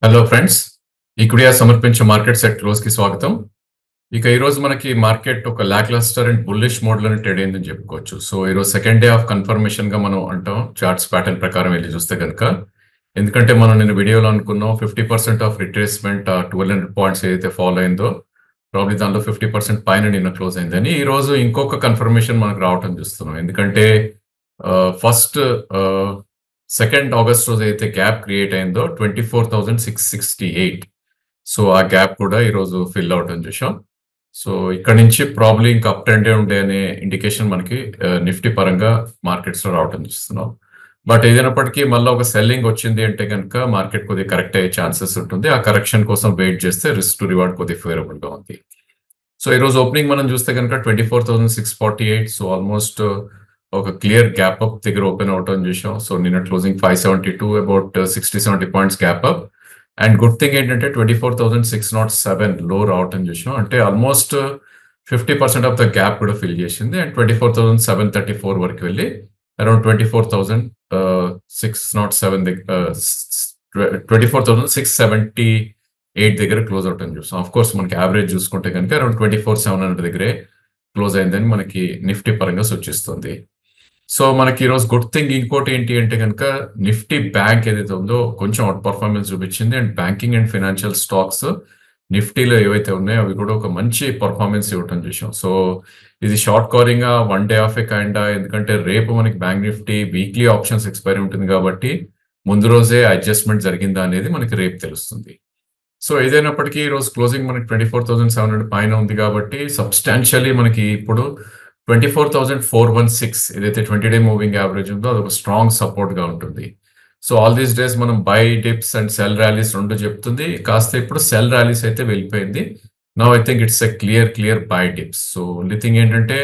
Hello friends, ఈక్విడియా సమర్పించే market set close కి స్వాగతం. ఇక ఈ రోజు మనకి మార్కెట్ ఒక lacklustre and bullish mode లోనే ట్రేడ్ అయిందని చెప్పుకోవచ్చు. సో ఈ రోజు సెకండ్ డే ఆఫ్ కన్ఫర్మేషన్ గా మనం అంటాం చార్ట్స్ ప్యాటర్న్ ప్రకారం వెళ్ళి చూస్తే కనుక. ఎందుకంటే మనం నేను వీడియోలో అనుకున్నాం 50% ఆఫ్ రిట్రేస్మెంట్ 1200 పాయింట్స్ ఏదైతే ఫాలో అయిందో ప్రాబ్లీ దానిలో 50% పైన నిన్న క్లోజ్ అయిందని ఈ రోజు ఇంకొక కన్ఫర్మేషన్ మనకు రావటం చూస్తున్నాం. ఎందుకంటే ఫస్ట్ సెకండ్ ఆగస్ట్ రోజు అయితే గ్యాప్ క్రియేట్ అయిందో 24,668. సో ఆ గ్యాప్ కూడా ఈరోజు ఫిల్ అవటం చూసాం. సో ఇక్కడ నుంచి ప్రాబ్లీ ఇంకా అప్ ట్రెండ్ ఉండే అనే ఇండికేషన్ మనకి నిఫ్టీ పరంగా మార్కెట్స్ లో రావటం చూస్తున్నాం. బట్ ఏదైనప్పటికీ మళ్ళీ ఒక సెల్లింగ్ వచ్చింది అంటే కనుక మార్కెట్ కొద్దిగా కరెక్ట్ అయ్యే ఛాన్సెస్ ఉంటుంది. ఆ కరెక్షన్ కోసం వెయిట్ చేస్తే రిస్క్ టు రివార్డ్ కొద్దిగా ఫేవరబుల్ గా ఉంది. సో ఈరోజు ఓపెనింగ్ మనం చూస్తే కనుక 24,648. సో ఆల్మోస్ట్ ఒక క్లియర్ గ్యాప్ అప్ దగ్గర ఓపెన్ అవటం చూసాం. సో నిన్న closing 572, about 60-70 points gap up. And good thing ఏంటంటే 24,607 లో రావటం చూసాం. అంటే ఆల్మోస్ట్ 50% ఆఫ్ ద గ్యాప్ కూడా ఫిల్ చేసింది. అండ్ 24,734 వరకు వెళ్ళి అరౌండ్ 24,678 దగ్గర క్లోజ్ అవటం చూసాం. ఆఫ్ కోర్స్ మనకి యావరేజ్ చూసుకుంటే కనుక అరౌండ్ 24,700 దగ్గరే క్లోజ్ అయిందని మనకి నిఫ్టీ పరంగా సూచిస్తుంది. సో మనకి ఈరోజు గుడ్ థింగ్ ఇంకోటి ఏంటి అంటే కనుక నిఫ్టీ బ్యాంక్ ఏదైతే ఉందో కొంచెం అవుట్ పర్ఫార్మెన్స్ చూపించింది. And banking and financial stocks నిఫ్టీలో ఏవైతే ఉన్నాయో అవి కూడా ఒక మంచి పర్ఫార్మెన్స్ ఇవ్వటం చూసాం. సో ఇది short covering one day of A kind, ఎందుకంటే రేపు మనకి bank Nifty weekly options expiry ఉంటుంది కాబట్టి ముందు రోజే అడ్జస్ట్మెంట్ జరిగిందా అనేది మనకి రేపు తెలుస్తుంది. సో ఏదైనప్పటికీ ఈ రోజు క్లోజింగ్ మనకి 24,700 పైన ఉంది కాబట్టి సబ్స్టాన్షియలీ మనకి ఇప్పుడు 24,416 ఏదైతే 20-డే మూవింగ్ యావరేజ్ ఉందో అది ఒక స్ట్రాంగ్ సపోర్ట్ గా ఉంటుంది. సో ఆల్ దీస్ డేస్ మనం buy dips and sell rallies రెండు చెప్తుంది. కాస్త ఇప్పుడు సెల్ ర్యాలీస్ అయితే వెళ్ళిపోయింది. Now I think it's a clear buy dips. So only thing ఏంటంటే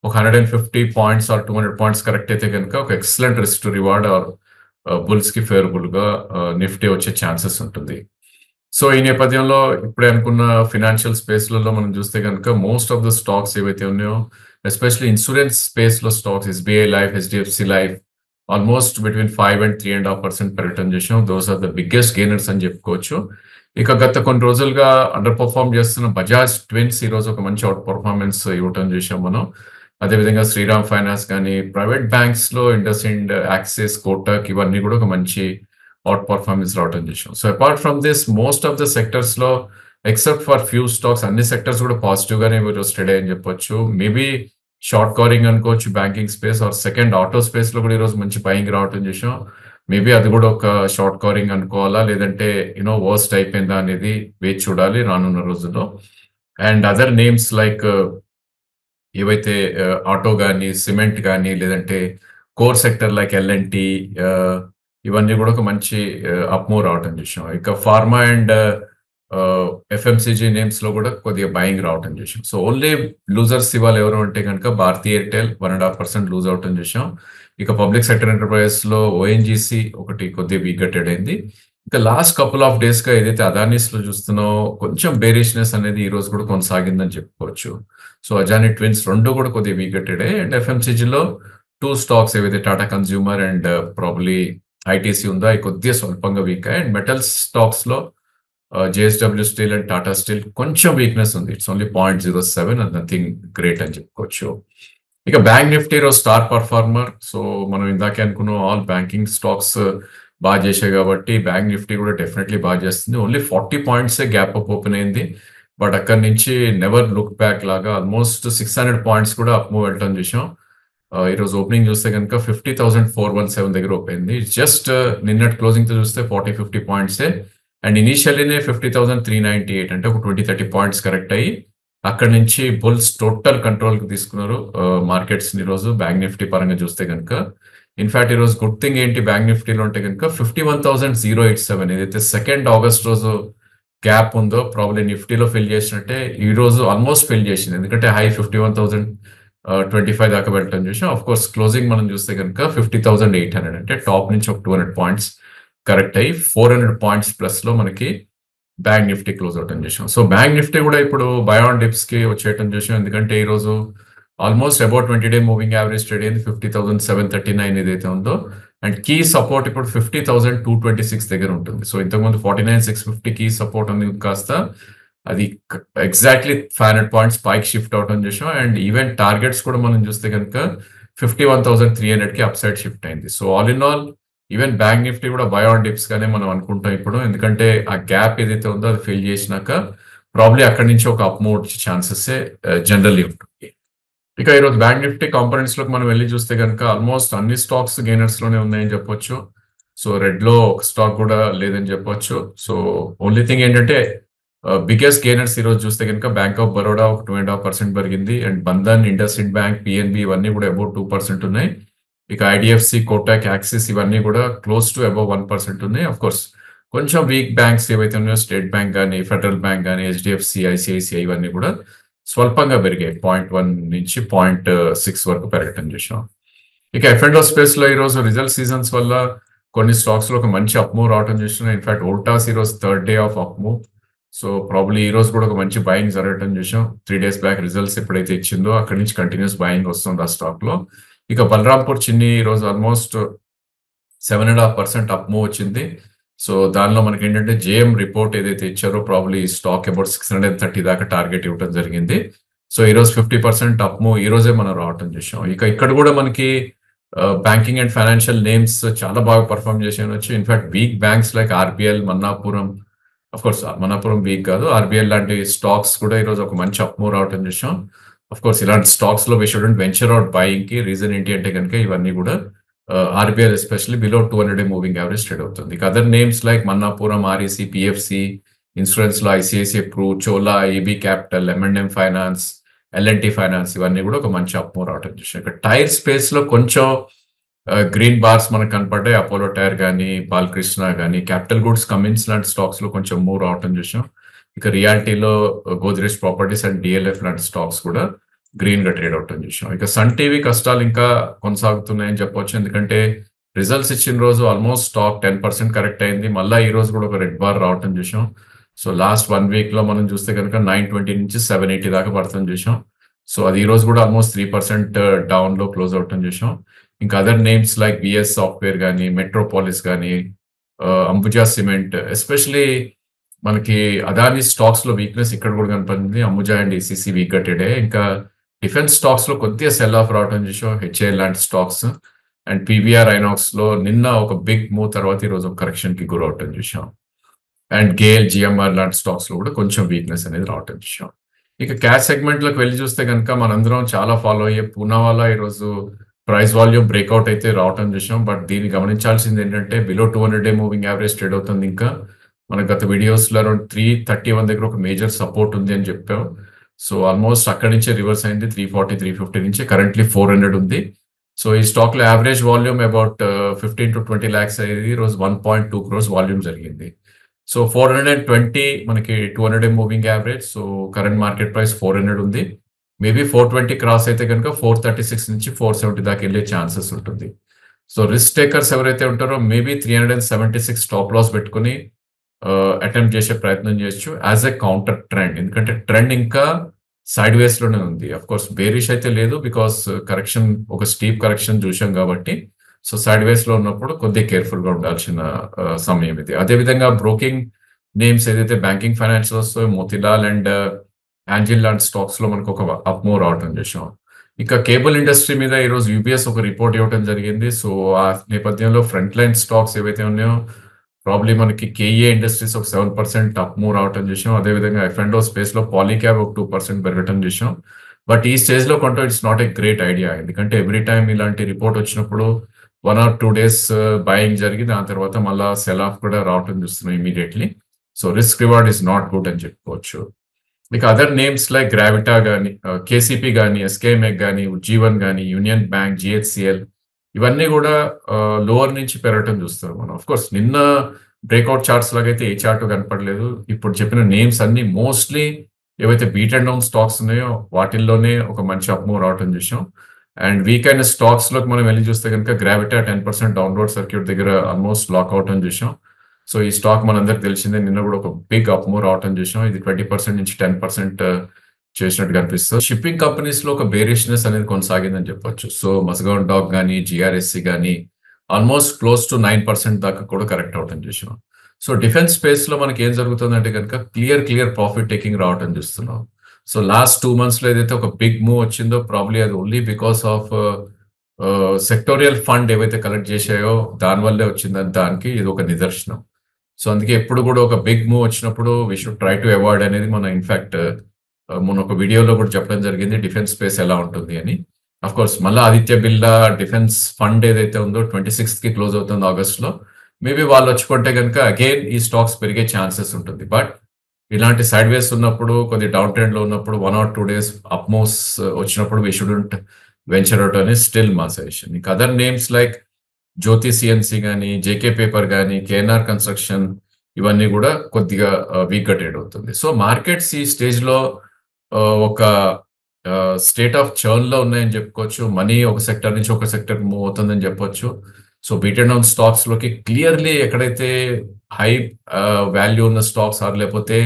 ఒక 150 పాయింట్స్ ఆర్ 200 పాయింట్స్ కరెక్ట్ అయితే కనుక ఒక excellent risk to reward or bulls కి ఫేవరబుల్ గా నిఫ్టీ వచ్చే ఛాన్సెస్ ఉంటుంది. సో ఈ నేపథ్యంలో ఇప్పుడే అనుకున్న ఫినాన్షియల్ స్పేస్లలో మనం చూస్తే కనుక మోస్ట్ ఆఫ్ ద స్టాక్స్ ఏవైతే ఉన్నాయో ఎస్పెషల్లీ ఇన్సూరెన్స్ స్పేస్ లో stocks SBI life, HDFC life almost between 5 and 3.5% పెరగటం చేసాం. Those are the biggest gainers అని చెప్పుకోవచ్చు. ఇక గత కొన్ని రోజులుగా అండర్ పర్ఫార్మ్ చేస్తున్న బజాజ్ ట్విన్స్ ఈ రోజు ఒక మంచి అవుట్ పర్ఫార్మెన్స్ ఇవ్వటం చేసాం మనం. అదేవిధంగా శ్రీరామ్ ఫైనాన్స్ కానీ ప్రైవేట్ బ్యాంక్స్ లో ఇండస్ ఇండ్, యాక్సిస్, కోటక్ ఇవన్నీ కూడా ఒక మంచి అవుట్ పర్ఫార్మెన్స్ రావటం చేసాం. So apart from this most of the sectors లో ఎక్సెప్ట్ ఫర్ ఫ్యూ స్టాక్స్ అన్ని సెక్టర్స్ కూడా పాజిటివ్ గానే ఈరోజు ట్రేడ్ అని చెప్పొచ్చు. మేబీ షార్ట్ కవరింగ్ అనుకోవచ్చు banking space or second auto space లో కూడా ఈరోజు మంచి బయింగ్ రావటం చేసాం. మేబీ అది కూడా ఒక షార్ట్ కవరింగ్ అనుకోవాలా లేదంటే వర్స్ట్ అయిపోయిందా అనేది వేచి చూడాలి రానున్న రోజుల్లో. అండ్ అదర్ నేమ్స్ లైక్ ఏవైతే ఆటో కానీ, సిమెంట్ కానీ, లేదంటే కోర్ సెక్టర్ లైక్ ఎల్ఎన్టీ ఇవన్నీ కూడా ఒక మంచి అప్మూవ్ రావటం చూసాం. ఇక ఫార్మా అండ్ ఎఫ్ఎంసీజీ నేమ్స్ లో కూడా కొద్దిగా బయింగ్ రావటం చూసాం. సో ఓన్లీ లూజర్స్ ఇవాళ ఎవరు అంటే కనుక భారతీ ఎయిర్టెల్ 1.5% లూజ్ అవటం చూసాం. ఇక పబ్లిక్ సెక్టర్ ఎంటర్ప్రైజెస్ లో ఓఎన్జీసీ ఒకటి కొద్దిగా వీక్ గా ట్రేడ్ అయింది. ఇక లాస్ట్ కపుల్ ఆఫ్ డేస్ గా ఏదైతే అదానీస్ లో చూస్తున్నాం కొంచెం బేరిష్నెస్ అనేది ఈ రోజు కూడా కొనసాగిందని చెప్పుకోవచ్చు. సో అదానీ ట్విన్స్ రెండు కూడా కొద్దిగా వీక్ గా ట్రేడ్ అయ్యాయి. అండ్ ఎఫ్ఎంసీజీలో 2 స్టాక్స్ ఏవైతే Tata consumer and probably ITC ఉందో అవి కొద్దిగా స్వల్పంగా వీక్ అయ్యాయి. అండ్ మెటల్స్ స్టాక్స్ లో JSW steel and Tata steel కొంచెం వీక్నెస్ ఉంది. It's only 0.07 and nothing great అని చెప్పుకోవచ్చు. ఇక బ్యాంక్ నిఫ్టీ రోజు స్టార్ పర్ఫార్మర్. సో మనం ఇందాకే అనుకున్నాం ఆల్ బ్యాంకింగ్ స్టాక్స్ బాగా చేసాయి కాబట్టి బ్యాంక్ నిఫ్టీ కూడా డెఫినెట్లీ బాగా చేస్తుంది. ఓన్లీ 40 పాయింట్సే గ్యాప్ అప్ ఓపెన్ అయింది. బట్ అక్కడి నుంచి నెవర్ లుక్ బ్యాక్ లాగా ఆల్మోస్ట్ 600 పాయింట్స్ కూడా అప్ మూవ్ వెళ్ళటం చూసాం. ఈరోజు ఓపెనింగ్ చూస్తే కనుక 50,417 దగ్గర ఓపెన్ అయింది. జస్ట్ నిన్నటి క్లోజింగ్ తో చూస్తే 40-50 పాయింట్సే. అండ్ ఇనీషియల్లీనే 50,398 అంటే ఒక 20-30 పాయింట్స్ కరెక్ట్ అయ్యి అక్కడి నుంచి బుల్స్ టోటల్ కంట్రోల్ కి తీసుకున్నారు మార్కెట్స్ ఈ రోజు బ్యాంక్ నిఫ్టీ పరంగా చూస్తే కనుక. ఇన్ఫాక్ట్ ఈ రోజు గుడ్ థింగ్ ఏంటి బ్యాంక్ నిఫ్టీలో అంటే కనుక 51,087 ఏదైతే సెకండ్ ఆగస్ట్ రోజు గ్యాప్ ఉందో ప్రాబ్లీ నిఫ్టీలో ఫిల్ చేసినట్టే ఈ రోజు ఆల్మోస్ట్ ఫిల్ చేసింది. ఎందుకంటే హై 51,025 దాకా వెళ్ళటం చూసాం. ఆఫ్ కోర్స్ క్లోజింగ్ మనం చూస్తే కనుక 50,800 అంటే టాప్ నుంచి ఒక 200 పాయింట్స్ కరెక్ట్ అయ్యి 400 పాయింట్స్ ప్లస్ లో మనకి బ్యాంక్ నిఫ్టీ క్లోజ్ అవటం చేసాం. సో బ్యాంక్ నిఫ్టీ కూడా ఇప్పుడు బయాన్ డిప్స్ కి వచ్చేయటం చేసాం. ఎందుకంటే ఈ రోజు ఆల్మోస్ట్ అబౌట్ 20-డే మూవింగ్ యావరేజ్ ట్రేడ్ అయింది 50,739 ఏదైతే ఉందో అండ్ కీ సపోర్ట్ ఇప్పుడు 50,226 దగ్గర ఉంటుంది. సో ఇంతకుముందు 49,650 కీ సపోర్ట్ ఉంది కాస్త అది ఎగ్జాక్ట్లీ 500 పాయింట్స్ పైకి షిఫ్ట్ అవటం చేసాం. అండ్ ఈవెన్ టార్గెట్స్ కూడా మనం చూస్తే కనుక 51,300 కి అప్ సైడ్ షిఫ్ట్ అయింది. So all in all even bank Nifty కూడా బై ఆన్ డిప్స్ గానే మనం అనుకుంటాం ఇప్పుడు. ఎందుకంటే ఆ గ్యాప్ ఏదైతే ఉందో అది ఫిల్ చేసినాక ప్రాబ్లీ అక్కడి నుంచి ఒక అప్ మూవ్ వచ్చే ఛాన్సెస్ జనరల్లీ ఉంటుంది. ఇక ఈరోజు బ్యాంక్ నిఫ్టీ కాంపోనెంట్స్ లోకి మనం వెళ్ళి చూస్తే కనుక ఆల్మోస్ట్ అన్ని స్టాక్స్ గెయినర్స్ లోనే ఉన్నాయని చెప్పొచ్చు. సో రెడ్ లో ఒక స్టాక్ కూడా లేదని చెప్పొచ్చు. సో ఓన్లీ థింగ్ ఏంటంటే బిగ్గెస్ట్ గెయినర్స్ ఈ రోజు చూస్తే కనుక బ్యాంక్ ఆఫ్ బరోడా ఒక 2.5% పెరిగింది. And Bandhan, IndusInd bank, PNB ఇవన్నీ కూడా అబౌవ్ 2% ఉన్నాయి. ఇక ఐడిఎఫ్సి, కోటాక్, యాక్సిస్ ఇవన్నీ కూడా క్లోజ్ టు అబౌవ్ 1% ఉన్నాయి. అఫ్ కోర్స్ కొంచెం వీక్ బ్యాంక్స్ ఏవైతే ఉన్నాయో స్టేట్ బ్యాంక్ కానీ, ఫెడరల్ బ్యాంక్ కానీ, హెచ్డిఎఫ్సి, ఐసిఐసిఐ ఇవన్నీ కూడా స్వల్పంగా పెరిగాయి. 0.1 నుంచి 0.6 వరకు పెరగటం చూసాం. ఇక ఎఫ్&ఓ స్పేస్ లో ఈరోజు రిజల్ట్ సీజన్స్ వల్ల కొన్ని స్టాక్స్ లో ఒక మంచి అప్ మూవ్ రావటం చూస్తున్నాం. ఇన్ఫాక్ట్ వోల్టాస్ ఈరోజు third day of up move. So probably ఈ రోజు కూడా ఒక మంచి బయింగ్ జరగటం చూసాం. 3 days బ్యాక్ రిజల్ట్స్ ఎప్పుడైతే ఇచ్చిందో అక్కడి నుంచి కంటిన్యూస్ బయింగ్ వస్తుంది ఆ స్టాక్ లో. ఇక బలరాంపూర్ చిన్ని ఈ రోజు ఆల్మోస్ట్ 7.5% అప్ మూవ్ వచ్చింది. సో దానిలో మనకి ఏంటంటే జేఎం రిపోర్ట్ ఏదైతే ఇచ్చారో ప్రాబ్లీ స్టాక్ అబౌట్ 630 దాకా టార్గెట్ ఇవ్వడం జరిగింది. సో ఈ రోజు 50% అప్ మూవ్ ఈ రోజే మనం రావటం చూసాం. ఇక ఇక్కడ కూడా మనకి బ్యాంకింగ్ అండ్ ఫైనాన్షియల్ నేమ్స్ చాలా బాగా పర్ఫామ్ చేసాయనొచ్చు. In fact weak banks like RBL, Manappuram, of course Manappuram weak కాదు, ఆర్బిఎల్ లాంటి స్టాక్స్ కూడా ఈరోజు ఒక మంచి అప్ మూవ్ రావటం చూసాం. అఫ్ కోర్స్ ఇలాంటి స్టాక్స్ లో we shouldn't venture out buying కి. రీజన్ ఏంటి అంటే కనుక ఇవన్నీ కూడా RBL especially below 200 moving average trade అవుతుంది. ఇక other names like Manappuram, REC, PFC, insurance లో ICICI Pru, Chola, AB capital, M and M finance, L and T finance ఇవన్నీ కూడా ఒక మంచి అప్ మూవ్ రావటం చూసాం. ఇక టైర్ స్పేస్ లో కొంచెం గ్రీన్ బార్స్ మనకు కనపడ్డాయి. అపోలో టైర్ కానీ, బాలకృష్ణ కానీ, క్యాపిటల్ గుడ్స్, కమిన్స్ లాంటి స్టాక్స్ లో కొంచెం మూవ్ రావటం చూసాం. ఇక రియాలిటీలో గోద్రేజ్ ప్రాపర్టీస్ అండ్ డిఎల్ఎఫ్ లాంటి స్టాక్స్ కూడా గ్రీన్ గా ట్రేడ్ అవటం చూసాం. ఇక సన్ టీవీ కష్టాలు ఇంకా కొనసాగుతున్నాయని చెప్పొచ్చు. ఎందుకంటే రిజల్ట్స్ ఇచ్చిన రోజు ఆల్మోస్ట్ స్టాక్ 10% కరెక్ట్ అయింది. మళ్ళీ ఈ రోజు కూడా ఒక రెడ్ బార్ రావటం చూసాం. సో లాస్ట్ 1 week లో మనం చూస్తే కనుక 920 నుంచి 780 దాకా పడతాం చూసాం. సో అది ఈ రోజు కూడా ఆల్మోస్ట్ 3% డౌన్ లో క్లోజ్ అవటం చూసాం. ఇంకా other names like BS software కానీ, మెట్రోపాలిస్ కానీ, అంబుజా సిమెంట్, ఎస్పెషలీ మనకి అదాని స్టాక్స్ లో వీక్నెస్ ఇక్కడ కూడా కనపడింది. అంబుజా అండ్ ఈసీసీ వీక్ గా ట్రేడ్ అయ్యాయి. ఇంకా డిఫెన్స్ స్టాక్స్ లో కొద్దిగా సెల్ ఆఫ్ రావటం చూసాం. హెచ్ఏఎల్ లాంటి స్టాక్స్ అండ్ పీవీఆర్ ఐనాక్స్ లో నిన్న ఒక బిగ్ మూవ్ తర్వాత ఈ రోజు ఒక కరెక్షన్ కి గురవటం చూసాం. అండ్ గేల్, జిఎంఆర్ లాంటి స్టాక్స్ లో కూడా కొంచెం వీక్నెస్ అనేది రావటం చూసాం. ఇక క్యాష్ సెగ్మెంట్ లోకి వెళ్ళి చూస్తే కనుక మనందరం చాలా ఫాలో అయ్యే పూనావాలా ఈరోజు ప్రైస్ వాల్యూమ్ బ్రేక్అవుట్ అయితే రావటం చూసాం. బట్ దీన్ని గమనించాల్సింది ఏంటంటే బిలో 200 మూవింగ్ యావరేజ్ ట్రేడ్ అవుతుంది. ఇంకా మన గత వీడియోస్ లో అరౌండ్ 331 దగ్గర ఒక మేజర్ సపోర్ట్ ఉంది అని చెప్పాం. సో ఆల్మోస్ట్ అక్కడి నుంచే రివర్స్ అయింది. 340, 350 నుంచి కరెంట్లీ 400 ఉంది. సో ఈ స్టాక్ లో average volume about 15 to 20 lakhs అయ్యేది. ఈ రోజు 1.2 crores వాల్యూమ్ జరిగింది. సో 420 మనకి 200 moving average. So current market price 400 ఉంది. మేబీ 420 క్రాస్ అయితే కనుక 436 నుంచి 470 దాకా వెళ్ళే ఛాన్సెస్ ఉంటుంది. సో రిస్క్ టేకర్స్ ఎవరైతే ఉంటారో మేబీ 376 స్టాప్ లాస్ పెట్టుకుని అటెంప్ట్ చేసే ప్రయత్నం చేయొచ్చు యాజ్ ఎ కౌంటర్ ట్రెండ్. ఎందుకంటే ట్రెండ్ ఇంకా సైడ్ వేస్ లోనే ఉంది. అఫ్ కోర్స్ బేరిష్ అయితే లేదు, బికాస్ కరెక్షన్ ఒక స్టీప్ కరెక్షన్ చూసాం కాబట్టి. సో సైడ్ వేస్ లో ఉన్నప్పుడు కొద్దిగా కేర్ఫుల్ గా ఉండాల్సిన సమయం ఇది. అదేవిధంగా బ్రోకింగ్ నేమ్స్ ఏదైతే బ్యాంకింగ్ ఫైనాన్స్ వస్తాయో మోతిలాల్ అండ్ యాంజిల్ లాంటి స్టాక్స్ లో మనకు ఒక అప్ మూవ్ రావటం చేసాం. ఇక కేబుల్ ఇండస్ట్రీ మీద ఈరోజు యూబీఎస్ ఒక రిపోర్ట్ ఇవ్వడం జరిగింది. సో ఆ నేపథ్యంలో ఫ్రంట్ లైన్ స్టాక్స్ ఏవైతే ఉన్నాయో ప్రాబ్లీ మనకి కేఈఏ ఇండస్ట్రీస్ ఒక 7% అప్ మూవ్ రావటం చేసాం. అదేవిధంగా ఎఫ్&ఓ స్పేస్ లో పాలీక్యాబ్ ఒక 2% పెరగటం చేసాం. బట్ ఈ స్టేజ్ లో కొంటే it's not a great idea. ఎందుకంటే ఎవ్రీ టైమ్ ఇలాంటి రిపోర్ట్ వచ్చినప్పుడు 1 or 2 days బయింగ్ జరిగి దాని తర్వాత మళ్ళా సెల్ ఆఫ్ కూడా రావటం చూస్తున్నాం immediately. So risk reward is not good అని చెప్పుకోవచ్చు. ఇక అదర్ నేమ్స్ లైక్ గ్రావిటా కానీ, కేసీపీ కానీ, ఎస్కేఎంఎక్ కానీ, ఉజ్జీవన్ కానీ, యూనియన్ బ్యాంక్, జిహెచ్సిఎల్ ఇవన్నీ కూడా లోవర్ నుంచి పెరగటం చూస్తారు మనం. ఆఫ్ కోర్స్ నిన్న బ్రేక్అవుట్ చార్ట్స్ లాగైతే ఏ చార్ట్ కనపడలేదు. ఇప్పుడు చెప్పిన నేమ్స్ అన్ని మోస్ట్లీ ఏవైతే బీట్ అండ్ డౌన్ స్టాక్స్ ఉన్నాయో వాటిల్లోనే ఒక మంచి అప్ మూవ్ రావటం చూసాం. అండ్ వీక్ అయిన స్టాక్స్ లోకి మనం వెళ్ళి చూస్తే కనుక గ్రావిటా 10% డౌన్వర్డ్ సర్క్యూట్ దగ్గర ఆల్మోస్ట్ లాక్ అవుట్ అని చూసాం. సో ఈ స్టాక్ మనందరికి తెలిసిందే, నిన్న కూడా ఒక బిగ్ అప్ మూవ్ రావటం చూసాం. ఇది 20% నుంచి 10% చేసినట్టు కనిపిస్తుంది. షిప్పింగ్ కంపెనీస్ లో ఒక బేరిష్నెస్ అనేది కొనసాగిందని చెప్పొచ్చు. సో మస్గాన్ డాక్ కానీ, జిఆర్ఎస్సి కానీ, ఆల్మోస్ట్ క్లోజ్ టు 9% దాకా కూడా కరెక్ట్ అవటం చూసాం. సో డిఫెన్స్ స్పేస్‌లో మనకి ఏం జరుగుతుందంటే గనుక క్లియర్ ప్రాఫిట్ టేకింగ్ రావటం చూస్తున్నాం. సో లాస్ట్ 2 మంత్స్‌లో ఏదైతే ఒక బిగ్ మూవ్ వచ్చిందో ప్రాబబ్లీ అది only because of sectorial fund ఏవైతే కలెక్ట్ చేశాయో దానివల్లే వచ్చిందని దానికి ఇది ఒక నిదర్శనం. సో అందుకే ఎప్పుడు కూడా ఒక బిగ్ మూవ్ వచ్చినప్పుడు we should try to avoid అనేది మనం ఇన్‌ఫాక్ట్ మొన్న ఒక వీడియోలో కూడా చెప్పడం జరిగింది డిఫెన్స్ స్పేస్ ఎలా ఉంటుంది అని. ఆఫ్‌కోర్స్ మళ్ళా ఆదిత్య బిర్లా డిఫెన్స్ ఫండ్ ఏదైతే ఉందో 26కి క్లోజ్ అవుతుంది ఆగస్ట్‌లో. మేబీ వాళ్ళొచ్చి కొంటే గనుక అగైన్ ఈ స్టాక్స్ పెరిగే ఛాన్సెస్ ఉంటుంది. బట్ ఇలాంటి సైడ్ వేస్ ఉన్నప్పుడు కొద్దిగా డౌన్ ట్రెండ్‌లో ఉన్నప్పుడు 1 ఆర్ 2 డేస్ అప్ మూవ్స్ వచ్చినప్పుడు వి షుడెంట్ వెంచర్ ఔట్ అనేది స్టిల్ మా సజెషన్. ఇంకా అదర్ నేమ్స్ లైక్ జ్యోతి సీఎన్సీ గాని, జేకే పేపర్ గాని, కేఎన్ఆర్ కన్‌స్ట్రక్షన్ ఇవన్నీ గూడా కొద్దిగా వీక్‌గా ట్రేడ్ అవుతుంది. సో మార్కెట్స్ ఈ స్టేజ్‌లో ఒక స్టేట్ ఆఫ్ చర్న్‌లో ఉన్నాయని చెప్పుకోవచ్చు. మనీ ఒక సెక్టార్ నుంచి ఒక సెక్టార్‌కి మూవ్ అవుతుందని చెప్పొచ్చు. సో బీటెన్ డౌన్ స్టాక్స్‌లోకి క్లియర్‌లీ ఎక్కడైతే హై వాల్యూ ఉన్న స్టాక్స్ ఆర్ లేకపోతే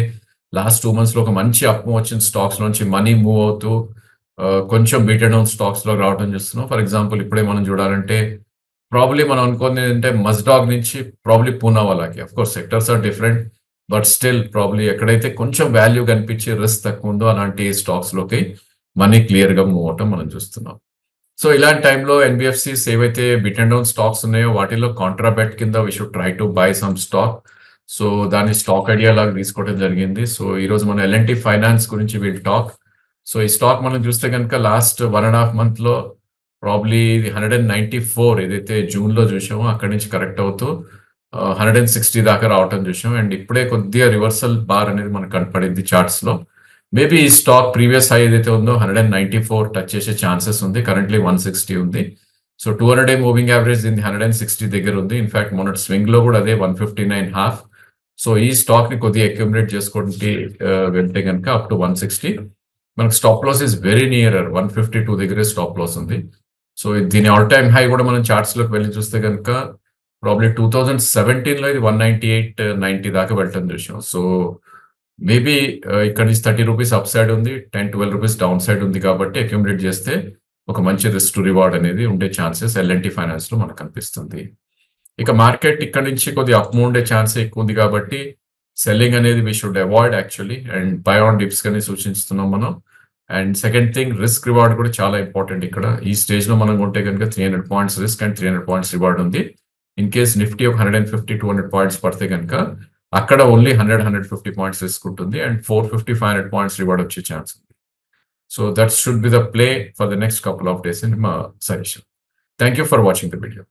లాస్ట్ 2 మంత్స్‌లో ఒక మంచి అప్ మూవ్ వచ్చిన స్టాక్స్ నుంచి మనీ మూవ్ అవుతూ కొంచెం బీటెన్ డౌన్ స్టాక్స్‌లోకి రావడం చూస్తున్నాం. ఫర్ ఎగ్జాంపుల్ ఇప్పుడే మనం చూడాలంటే ప్రాబబ్లీ మనం అనుకునేది ఏంటంటే మస్డాగ్ నుంచి ప్రాబబ్లీ పూనావాలాకి. Of course sectors are different. But still probably ఎక్కడైతే కొంచెం వాల్యూ కనిపించి రిస్క్ తక్కువ ఉందో అలాంటి స్టాక్స్‌లోకి మనీ క్లియర్‌గా మూవ్ అవ్వటం మనం చూస్తున్నాం. సో ఇలాంటి టైంలో ఎన్‌బీఎఫ్‌సీస్ ఏవైతే బిట్ అండ్ డౌన్ స్టాక్స్ ఉన్నాయో వాటిల్లో కాంట్రా బెట్ కింద we should try to buy some stock. So దాన్ని స్టాక్ ఐడియా లాగా తీసుకోవడం జరిగింది. సో ఈరోజు మనం ఎల్ఎన్‌టీ ఫైనాన్స్ గురించి విల్ టాక్. సో ఈ స్టాక్ మనం చూస్తే గనుక లాస్ట్ 1.5 మంత్‌లో ప్రాబబ్లీ 194 ఏదైతే జూన్‌లో చూసామో అక్కడి నుంచి కరెక్ట్ అవుతూ 160 దాకా రావటం చూసాం. అండ్ ఇప్పుడే కొద్దిగా రివర్సల్ బార్ అనేది మనకు కనపడింది చార్ట్స్‌లో. మేబీ ఈ స్టాక్ ప్రీవియస్ హై ఏదైతే ఉందో 194 టచ్ చేసే ఛాన్సెస్ ఉంది. కరెంట్‌లీ 160 ఉంది. సో 200 డే మూవింగ్ యావరేజ్ దీన్ని 160 దగ్గర ఉంది. ఇన్‌ఫాక్ట్ మొన్నటి స్వింగ్‌లో కూడా అదే 159.5. సో ఈ స్టాక్‌ని కొద్దిగా అక్యుములేట్ చేసుకోవడానికి వెళ్తే గనుక అప్ టు 160 మనకు stop loss is very nearer 152 దగ్గరే స్టాప్ లాస్ ఉంది. సో దీని ఆల్ టైమ్ హై కూడా మనం చార్ట్స్‌లోకి వెళ్లి చూస్తే గనుక ప్రాబబ్లీ 2017లో ఇది 198.90 దాకా వెళ్ళటం చూసాం. సో మేబీ ఇక్కడ నుంచి ₹30 అప్ సైడ్ ఉంది. ₹10-12 డౌన్ సైడ్ ఉంది కాబట్టి అక్యుములేట్ చేస్తే ఒక మంచి రిస్క్ టు రివార్డ్ అనేది ఉండే ఛాన్సెస్ ఎల్ఎన్‌టీ ఫైనాన్స్‌లో మనకు కనిపిస్తుంది. ఇక మార్కెట్ ఇక్కడ నుంచి కొద్దిగా అప్ మూవ్ ఉండే ఛాన్స్ ఎక్కువ ఉంది కాబట్టి సెల్లింగ్ అనేది we should avoid actually and buy on dips అని సూచిస్తున్నాం మనం. And second thing risk reward కూడా చాలా ఇంపార్టెంట్ ఇక్కడ. ఈ స్టేజ్‌లో మనం కొంటే గనుక 300 points risk and 300 points reward ఉంది. ఇన్ కేస్ నిఫ్టీ ఒక 150-200 పాయింట్స్ పడితే గనుక అక్కడ ఓన్లీ 100-150 పాయింట్స్ రిస్క్ ఉంటుంది అండ్ 450-500 పాయింట్స్ రివార్డ్ వచ్చే ఛాన్స్ ఉంది. So that should be the play for the next couple of days in my suggestion. Thank you for watching the video.